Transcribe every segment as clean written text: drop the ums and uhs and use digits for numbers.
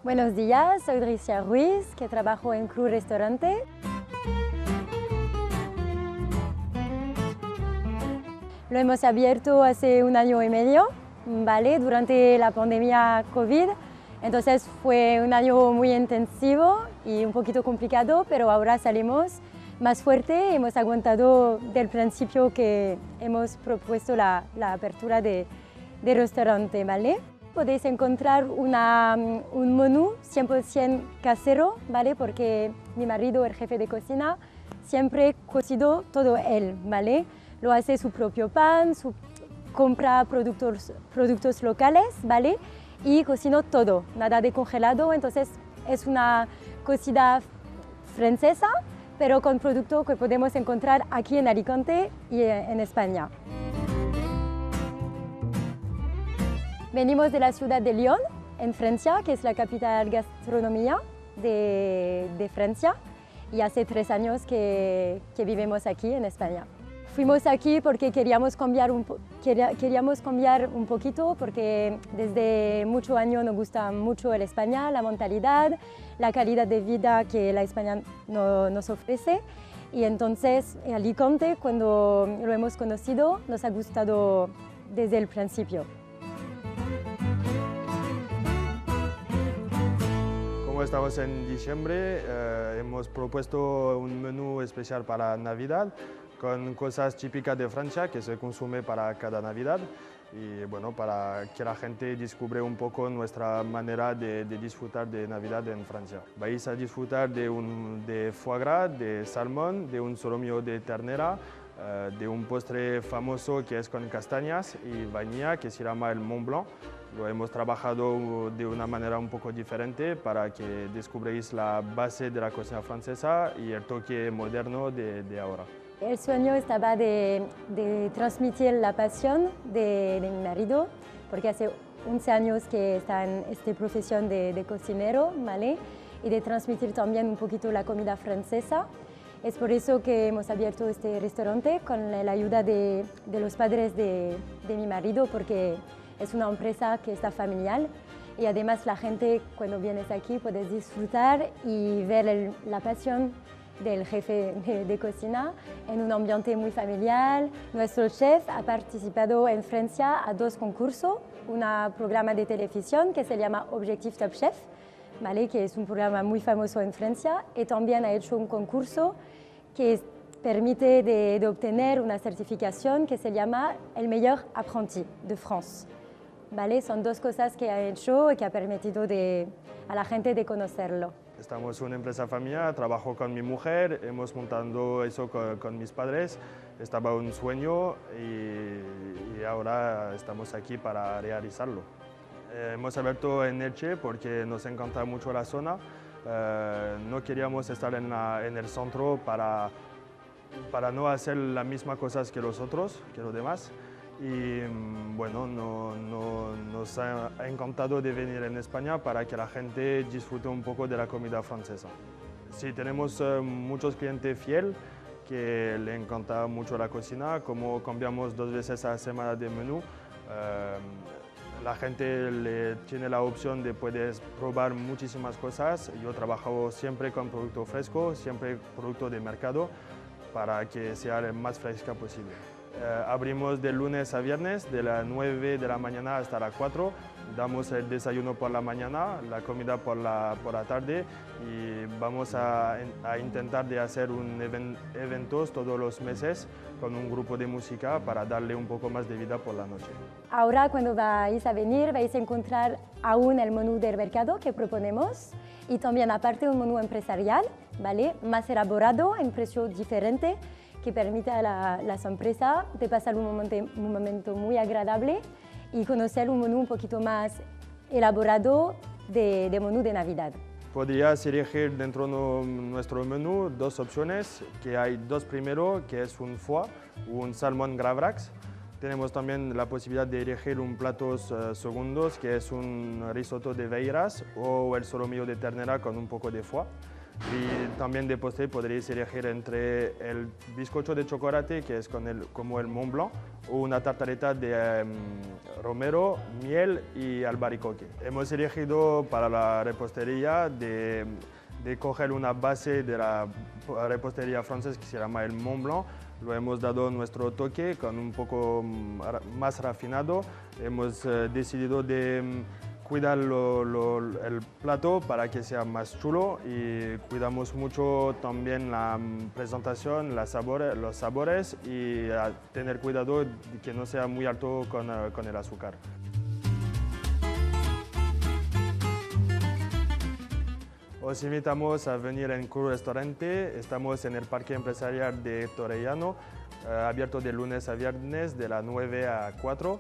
Buenos días, soy Dricia Ruiz, que trabajo en Cru Restaurante. Lo hemos abierto hace 1 año y medio, ¿vale? Durante la pandemia COVID. Entonces fue un año muy intensivo y un poquito complicado, pero ahora salimos más fuerte. Hemos aguantado del principio que hemos propuesto la apertura de restaurante, ¿vale? Podéis encontrar un menú 100% casero, ¿vale? Porque mi marido, el jefe de cocina, siempre cocido todo él, ¿vale? Lo hace su propio pan, compra productos locales, ¿vale? Y cocino todo, nada de congelado. Entonces es una cocina francesa, pero con productos que podemos encontrar aquí en Alicante y en España. Venimos de la ciudad de Lyon, en Francia, que es la capital gastronomía de Francia, y hace 3 años que vivimos aquí en España. Fuimos aquí porque queríamos cambiar un poquito, porque desde muchos años nos gusta mucho el España, la mentalidad, la calidad de vida que la España nos ofrece. Y entonces Alicante, cuando lo hemos conocido, nos ha gustado desde el principio. Como estamos en diciembre, hemos propuesto un menú especial para Navidad con cosas típicas de Francia que se consume para cada Navidad y bueno, para que la gente descubra un poco nuestra manera de disfrutar de Navidad en Francia. Vais a disfrutar de foie gras, de salmón, de un solomillo de ternera, de un postre famoso que es con castañas y vainilla que se llama el Mont Blanc. Lo hemos trabajado de una manera un poco diferente para que descubráis la base de la cocina francesa y el toque moderno de ahora. El sueño estaba de transmitir la pasión de mi marido, porque hace 11 años que está en esta profesión de cocinero, ¿vale? Y de transmitir también un poquito la comida francesa. Es por eso que hemos abierto este restaurante con la ayuda de los padres de mi marido, porque es una empresa que está familiar y además la gente cuando vienes aquí puedes disfrutar y ver la pasión del jefe de cocina en un ambiente muy familiar. Nuestro chef ha participado en Francia a 2 concursos, un programa de televisión que se llama Objectif Top Chef, ¿vale? Que es un programa muy famoso en Francia, y también ha hecho un concurso que permite de obtener una certificación que se llama el meilleur apprenti de France. ¿Vale? Son 2 cosas que ha hecho y que ha permitido a la gente de conocerlo. Estamos una empresa familiar, trabajo con mi mujer, hemos montado eso con mis padres. Estaba un sueño y ahora estamos aquí para realizarlo. Hemos abierto en Elche porque nos encanta mucho la zona. No queríamos estar en el centro para no hacer las mismas cosas que los otros, que los demás. Y bueno, nos ha encantado de venir en España para que la gente disfrute un poco de la comida francesa. Sí, tenemos muchos clientes fieles que le encanta mucho la cocina, como cambiamos 2 veces a la semana de menú. La gente tiene la opción de poder probar muchísimas cosas. Yo trabajo siempre con producto fresco, siempre producto de mercado, para que sea lo más fresca posible. Abrimos de lunes a viernes, de las 9 de la mañana hasta las 4. Damos el desayuno por la mañana, la comida por la tarde y vamos a intentar de hacer eventos todos los meses con un grupo de música para darle un poco más de vida por la noche. Ahora cuando vais a venir vais a encontrar aún el menú del mercado que proponemos y también aparte un menú empresarial, ¿vale? Más elaborado en precio diferente, que permite a las empresas de pasar un momento muy agradable y conocer un menú un poquito más elaborado de menú de Navidad. Podrías elegir dentro de nuestro menú 2 opciones, que hay 2 primero, que es un foie o un salmón gravlax. Tenemos también la posibilidad de elegir un plato segundos, que es un risotto de veiras o el solomillo de ternera con un poco de foie. Y también de postre podréis elegir entre el bizcocho de chocolate, que es como el Mont Blanc, o una tartaleta de romero, miel y albaricoque. Hemos elegido para la repostería de coger una base de la repostería francesa que se llama el Mont Blanc. Lo hemos dado nuestro toque con un poco más refinado. Hemos decidido de cuidar el plato para que sea más chulo y cuidamos mucho también la presentación, los sabores y tener cuidado de que no sea muy alto con el azúcar. Os invitamos a venir en Cru Restaurante. Estamos en el Parque Empresarial de Torrellano, abierto de lunes a viernes de las 9 a 4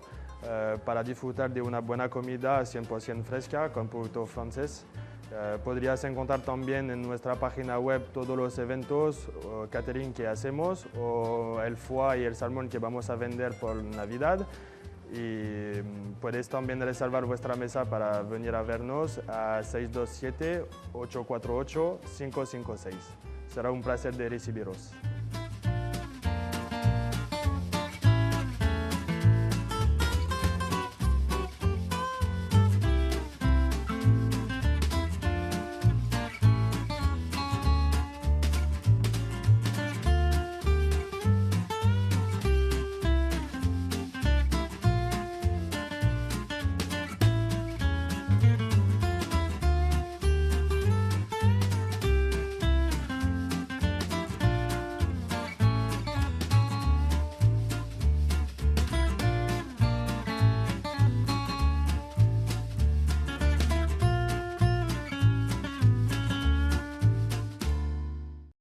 para disfrutar de una buena comida 100% fresca con producto francés. Podrías encontrar también en nuestra página web todos los eventos catering que hacemos o el foie y el salmón que vamos a vender por Navidad. Y podéis también reservar vuestra mesa para venir a vernos a 627-848-556. Será un placer de recibiros.